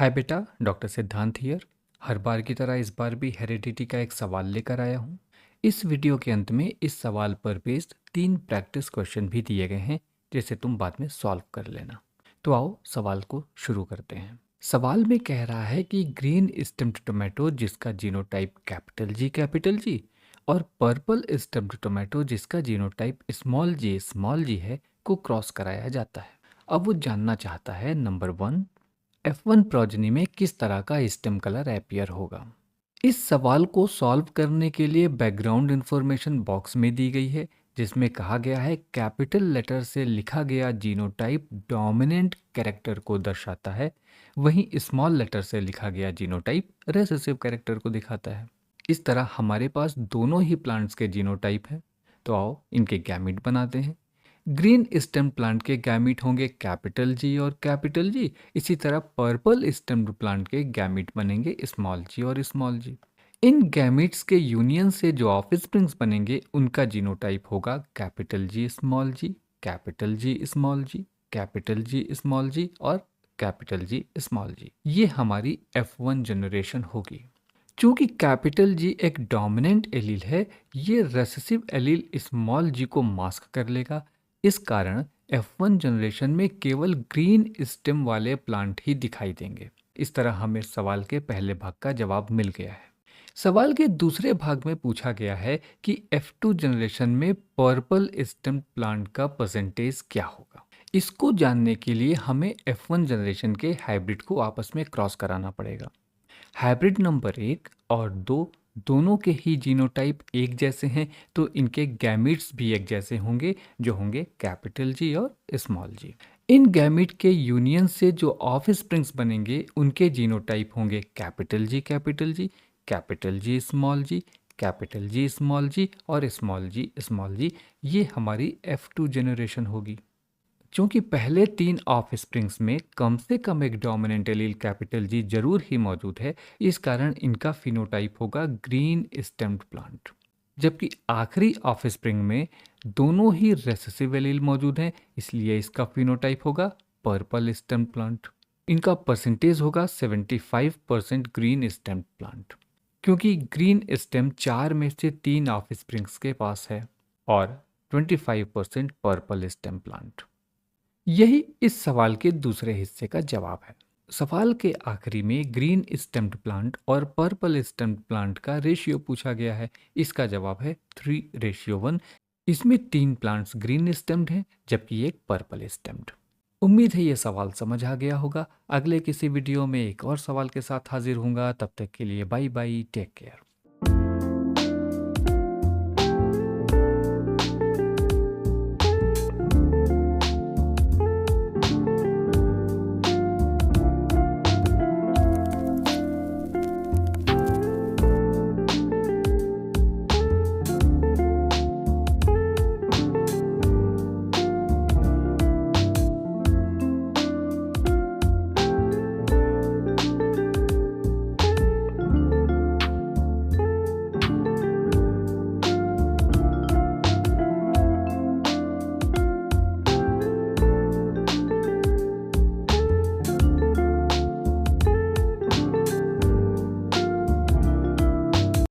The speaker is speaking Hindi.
हाय बेटा, डॉक्टर सिद्धांत हियर। हर बार की तरह इस बार भी हेरिडिटी का एक सवाल लेकर आया हूँ। इस वीडियो के अंत में इस सवाल पर बेस्ड 3 प्रैक्टिस क्वेश्चन भी दिए गए हैं, जिसे तुम बाद में सॉल्व कर लेना। तो आओ सवाल को शुरू करते हैं। सवाल में कह रहा है कि ग्रीन स्टेम्ड टोमेटो जिसका जीनोटाइप कैपिटल जी और पर्पल स्टेम्ड टोमेटो जिसका जीनोटाइप स्मॉल जी है को क्रॉस कराया जाता है। अब वो जानना चाहता है नंबर 1, F1 प्रोजनी में किस तरह का स्टेम कलर अपीयर होगा। इस सवाल को सॉल्व करने के लिए बैकग्राउंड इंफॉर्मेशन बॉक्स में दी गई है, जिसमें कहा गया है कैपिटल लेटर से लिखा गया जीनोटाइप डोमिनेंट कैरेक्टर को दर्शाता है, वहीं स्मॉल लेटर से लिखा गया जीनोटाइप रिसेसिव कैरेक्टर को दिखाता है। इस तरह हमारे पास दोनों ही प्लांट्स के जीनोटाइप हैं। तो आओ इनके गैमीट बनाते हैं। ग्रीन स्टेम प्लांट के गैमीट होंगे कैपिटल जी। इसी तरह पर्पल स्टेम्ड प्लांट के गैमीट बनेंगे स्मॉल जी और स्मॉल जी। इन गैमीट्स के यूनियन से जो ऑफस्प्रिंग्स बनेंगे उनका जीनोटाइप होगा capital G small G, capital G small G, capital G small G और कैपिटल जी स्मॉल जी। ये हमारी F1 जनरेशन होगी। चूंकि कैपिटल जी एक डोमिनेंट एलील है, ये रेसेसिव एलील स्मॉल जी को मास्क कर लेगा। इस कारण F1 जनरेशन में केवल ग्रीन स्टेम वाले प्लांट ही दिखाई देंगे। इस तरह हमें सवाल के पहले भाग का जवाब मिल गया है। सवाल के दूसरे भाग में पूछा गया है कि F2 जनरेशन में पर्पल स्टेम प्लांट का परसेंटेज क्या होगा। इसको जानने के लिए हमें F1 जनरेशन के हाइब्रिड को आपस में क्रॉस कराना पड़ेगा। हाइब्रिड नंबर 1 और 2 दोनों के ही जीनोटाइप एक जैसे हैं, तो इनके गैमीट्स भी एक जैसे होंगे, जो होंगे कैपिटल जी और स्मॉल जी। इन गैमीट के यूनियन से जो ऑफ स्प्रिंग्स बनेंगे उनके जीनोटाइप होंगे capital G, capital G small G, capital G small G और स्मॉल जी। ये हमारी F2 जनरेशन होगी। चूंकि पहले 3 ऑफ स्प्रिंग्स में कम से कम एक डोमिनेंट एलील कैपिटल जी जरूर ही मौजूद है, इस कारण इनका फिनोटाइप होगा ग्रीन स्टेम्ड प्लांट। जबकि आखिरी ऑफ स्प्रिंग में दोनों ही रेसेसिव एलील मौजूद हैं, इसलिए इसका फिनोटाइप होगा पर्पल स्टेम्ड प्लांट। इनका परसेंटेज होगा 75% ग्रीन स्टेम्ड प्लांट, क्योंकि ग्रीन स्टेम 4 में से 3 ऑफ स्प्रिंग्स के पास है और 25% पर्पल स्टेम प्लांट। यही इस सवाल के दूसरे हिस्से का जवाब है। सवाल के आखिरी में ग्रीन स्टेम्ड प्लांट और पर्पल स्टेम्ड प्लांट का रेशियो पूछा गया है। इसका जवाब है 3:1। इसमें 3 प्लांट्स ग्रीन स्टेम्ड हैं, जबकि एक पर्पल स्टेम्ड। उम्मीद है ये सवाल समझ आ गया होगा। अगले किसी वीडियो में एक और सवाल के साथ हाजिर होऊंगा। तब तक के लिए बाय बाय, टेक केयर।